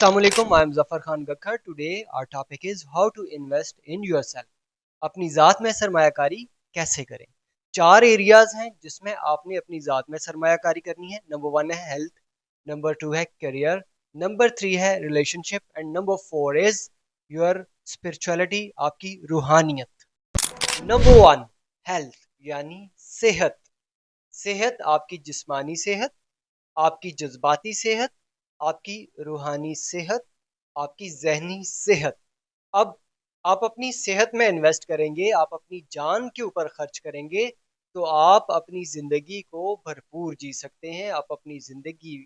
Assalamualaikum, I am Zafar Khan Gakhar. Today our topic is how to invest in yourself. अपनी ज़ात में सरमायाकारी कैसे करें। चार एरियाज हैं जिसमें आपने अपनी ज़ात में सरमायाकारी करनी है। नंबर वन है हेल्थ, नंबर टू है करियर, नंबर थ्री है relationship and number four is your spirituality, आपकी रूहानियत। नंबर वन, हेल्थ यानी सेहत। सेहत आपकी जिस्मानी सेहत, आपकी जज्बाती सेहत, आपकी रूहानी सेहत, आपकी जहनी सेहत। अब आप अपनी सेहत में इन्वेस्ट करेंगे, आप अपनी जान के ऊपर खर्च करेंगे, तो आप अपनी ज़िंदगी को भरपूर जी सकते हैं, आप अपनी ज़िंदगी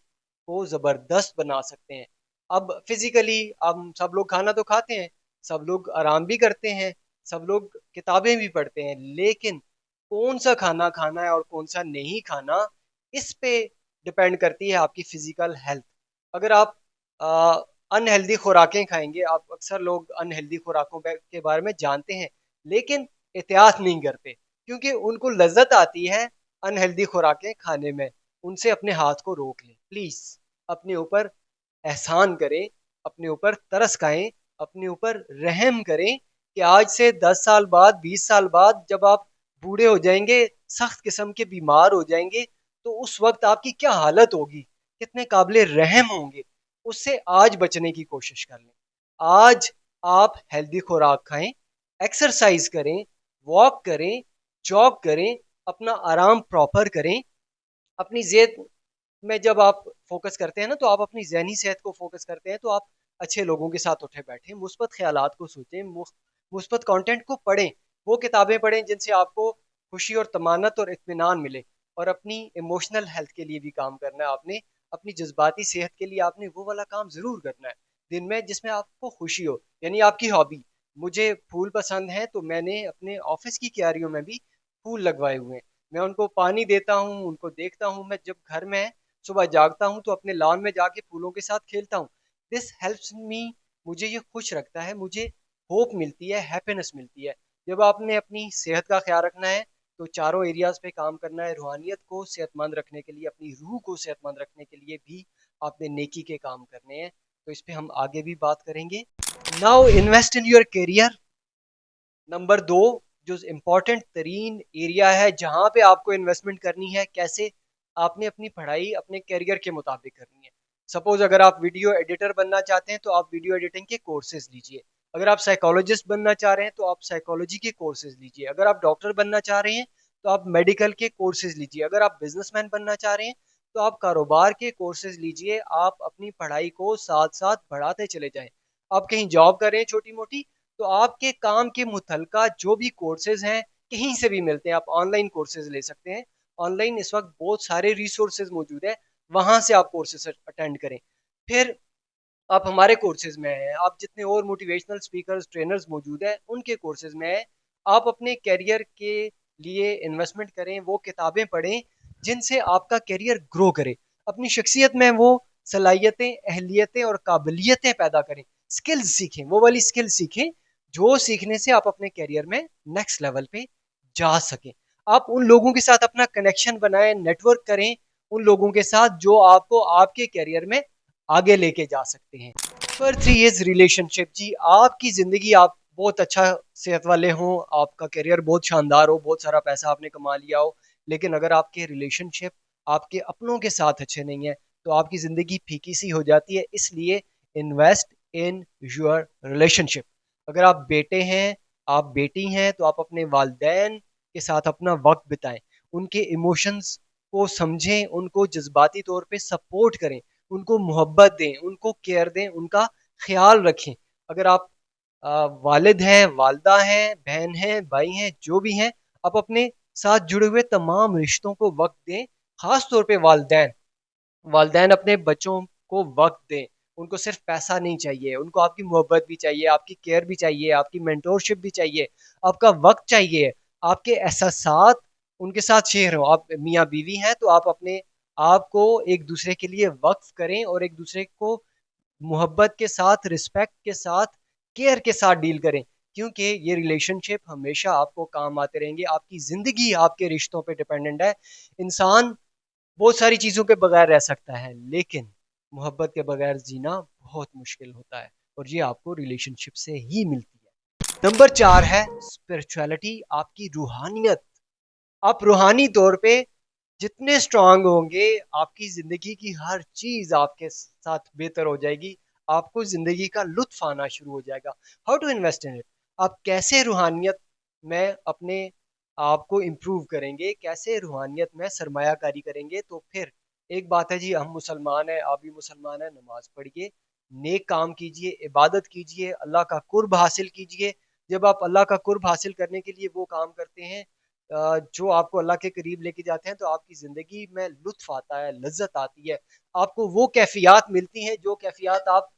को ज़बरदस्त बना सकते हैं। अब फिज़िकली हम सब लोग खाना तो खाते हैं, सब लोग आराम भी करते हैं, सब लोग किताबें भी पढ़ते हैं, लेकिन कौन सा खाना खाना है और कौन सा नहीं खाना, इस पे डिपेंड करती है आपकी फिजिकल हेल्थ। अगर आप अनहेल्दी खुराकें खाएंगे, आप अक्सर लोग अनहेल्दी खुराकों के बारे में जानते हैं लेकिन एहतियात नहीं करते, क्योंकि उनको लज्जत आती है अनहेल्दी खुराकें खाने में। उनसे अपने हाथ को रोक लें प्लीज। अपने ऊपर एहसान करें, अपने ऊपर तरस खाएं, अपने ऊपर रहम करें कि आज से 10 साल बाद, 20 साल बाद जब आप बूढ़े हो जाएंगे, सख्त किस्म के बीमार हो जाएंगे, तो उस वक्त आपकी क्या हालत होगी, कितने काबिले रहम होंगे। उससे आज बचने की कोशिश कर लें। आज आप हेल्दी खुराक खाएं, एक्सरसाइज करें, वॉक करें, जॉग करें, अपना आराम प्रॉपर करें। अपनी सेहत में जब आप फोकस करते हैं ना, तो आप अपनी जहनी सेहत को फोकस करते हैं, तो आप अच्छे लोगों के साथ उठे बैठे, मुस्बत ख्यालात को सोचें, मुस्बत कंटेंट को पढ़ें, वो किताबें पढ़ें जिनसे आपको खुशी और तमानत और इत्मीनान मिले। और अपनी इमोशनल हेल्थ के लिए भी काम करना है आपने, अपनी जज्बाती सेहत के लिए आपने वो वाला काम जरूर करना है दिन में जिसमें आपको खुशी हो। यानी आपकी हॉबी, मुझे फूल पसंद है तो मैंने अपने ऑफिस की क्यारियों में भी फूल लगवाए हुए हैं। मैं उनको पानी देता हूँ, उनको देखता हूँ। मैं जब घर में सुबह जागता हूँ तो अपने लॉन में जाके फूलों के साथ खेलता हूँ। दिस हेल्प्स मी, मुझे ये खुश रखता है, मुझे होप मिलती है, हैप्पीनेस मिलती है। जब आपने अपनी सेहत का ख्याल रखना है तो चारों एरियाज पे काम करना है। रूहानियत को सेहतमंद रखने के लिए, अपनी रूह को सेहतमंद रखने के लिए भी आपने नेकी के काम करने हैं। तो इस पे हम आगे भी बात करेंगे। Now invest in your career. Number दो, जो इम्पोर्टेंट तरीन एरिया है जहां पे आपको इन्वेस्टमेंट करनी है, कैसे? आपने अपनी पढ़ाई अपने करियर के मुताबिक करनी है। सपोज अगर आप वीडियो एडिटर बनना चाहते हैं तो आप वीडियो एडिटिंग के कोर्सेज लीजिए। अगर आप साइकोलॉजिस्ट बनना चाह रहे हैं तो आप साइकोलॉजी के कोर्सेज लीजिए। अगर आप डॉक्टर बनना चाह रहे हैं तो आप मेडिकल के कोर्सेज लीजिए। अगर आप बिजनेसमैन बनना चाह रहे हैं तो आप कारोबार के कोर्सेज लीजिए। आप अपनी पढ़ाई को साथ साथ बढ़ाते चले जाएं। आप कहीं जॉब कर रहे हैं छोटी मोटी, तो आपके काम के मुतलका जो भी कोर्सेज हैं कहीं से भी मिलते हैं, आप ऑनलाइन कोर्सेज ले सकते हैं। ऑनलाइन इस वक्त बहुत सारे रिसोर्सेज मौजूद है, वहां से आप कोर्सेज अटेंड करें। फिर आप हमारे कोर्सेज में हैं, आप जितने और मोटिवेशनल स्पीकर्स ट्रेनर्स मौजूद हैं उनके कोर्सेज में हैं। आप अपने कैरियर के लिए इन्वेस्टमेंट करें, वो किताबें पढ़ें जिनसे आपका कैरियर ग्रो करे। अपनी शख्सियत में वो सलाहियतें, अहलियतें और काबिलियतें पैदा करें। स्किल्स सीखें, वो वाली स्किल सीखें जो सीखने से आप अपने कैरियर में नेक्स्ट लेवल पे जा सकें। आप उन लोगों के साथ अपना कनेक्शन बनाएं, नेटवर्क करें उन लोगों के साथ जो आपको आपके कैरियर में आगे लेके जा सकते हैं। Number three is relationship. जी, आपकी जिंदगी, आप बहुत अच्छा सेहत वाले हों, आपका करियर बहुत शानदार हो, बहुत सारा पैसा आपने कमा लिया हो, लेकिन अगर आपके रिलेशनशिप आपके अपनों के साथ अच्छे नहीं है तो आपकी जिंदगी फीकी सी हो जाती है। इसलिए इन्वेस्ट इन योर रिलेशनशिप। अगर आप बेटे हैं, आप बेटी हैं, तो आप अपने वालदेन के साथ अपना वक्त बिताएं, उनके इमोशंस को समझें, उनको जज्बाती तौर पे सपोर्ट करें, उनको मोहब्बत दें, उनको केयर दें, उनका ख्याल रखें। अगर आप वालिद हैं, वालदा हैं, बहन हैं, भाई हैं, जो भी हैं, आप अपने साथ जुड़े हुए तमाम रिश्तों को वक्त दें। खास तौर पे वालदैन, वालदैन अपने बच्चों को वक्त दें। उनको सिर्फ पैसा नहीं चाहिए, उनको आपकी मोहब्बत भी चाहिए, आपकी केयर भी चाहिए, आपकी मेंटोरशिप भी चाहिए, आपका वक्त चाहिए, आपके एहसासात उनके साथ शेयर हो। आप मियाँ बीवी हैं तो आप अपने आप को एक दूसरे के लिए वक्फ करें और एक दूसरे को मोहब्बत के साथ, रिस्पेक्ट के साथ, केयर के साथ डील करें, क्योंकि ये रिलेशनशिप हमेशा आपको काम आते रहेंगे। आपकी ज़िंदगी आपके रिश्तों पे डिपेंडेंट है। इंसान बहुत सारी चीज़ों के बगैर रह सकता है, लेकिन मोहब्बत के बगैर जीना बहुत मुश्किल होता है और ये आपको रिलेशनशिप से ही मिलती है। नंबर 4 है स्पिरिचुअलिटी, आपकी रूहानियत। आप रूहानी तौर पे जितने स्ट्रांग होंगे, आपकी जिंदगी की हर चीज आपके साथ बेहतर हो जाएगी। आपको जिंदगी का लुत्फ आना शुरू हो जाएगा। How to invest in it, आप कैसे रूहानियत में अपने आप को इम्प्रूव करेंगे, कैसे रूहानियत में सरमायाकारी करेंगे। तो फिर एक बात है जी, हम मुसलमान हैं, आप भी मुसलमान हैं, नमाज पढ़िए, नेक काम कीजिए, इबादत कीजिए, अल्लाह का कुर्ब हासिल कीजिए। जब आप अल्लाह का कुर्ब हासिल करने के लिए वो काम करते हैं जो आपको अल्लाह के करीब लेके जाते हैं, तो आपकी ज़िंदगी में लुत्फ़ आता है, लज़्ज़त आती है। आपको वो कैफ़ियत मिलती हैं जो कैफ़ियत आप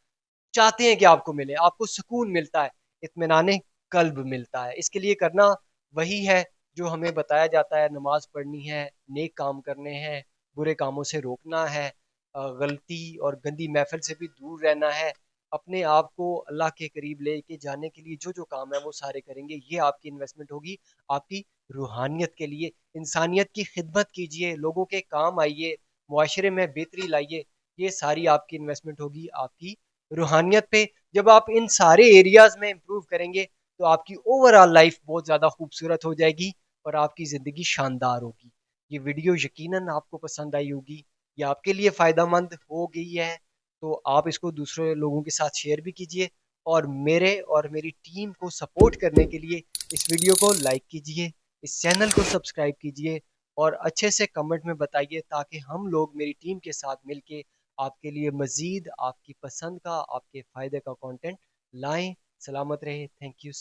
चाहते हैं कि आपको मिले। आपको सुकून मिलता है, इत्मीनान क़ल्ब मिलता है। इसके लिए करना वही है जो हमें बताया जाता है। नमाज़ पढ़नी है, नेक काम करने हैं, बुरे कामों से रोकना है, गलती और गंदी महफ़िल से भी दूर रहना है। अपने आप को अल्लाह के करीब लेके जाने के लिए जो-जो काम है वो सारे करेंगे। ये आपकी इन्वेस्टमेंट होगी आपकी रूहानियत के लिए। इंसानियत की खिदमत कीजिए, लोगों के काम आइए, मुआशरे में बेहतरी लाइए। ये सारी आपकी इन्वेस्टमेंट होगी आपकी रूहानियत पे। जब आप इन सारे एरियाज़ में इम्प्रूव करेंगे, तो आपकी ओवरऑल लाइफ बहुत ज़्यादा खूबसूरत हो जाएगी और आपकी ज़िंदगी शानदार होगी। ये वीडियो यकीनन आपको पसंद आई होगी, ये आपके लिए फ़ायदेमंद हो गई है, तो आप इसको दूसरे लोगों के साथ शेयर भी कीजिए और मेरे और मेरी टीम को सपोर्ट करने के लिए इस वीडियो को लाइक कीजिए, इस चैनल को सब्सक्राइब कीजिए और अच्छे से कमेंट में बताइए ताकि हम लोग मेरी टीम के साथ मिलके आपके लिए मज़ीद आपकी पसंद का, आपके फ़ायदे का कंटेंट लाएं। सलामत रहे। Thank you.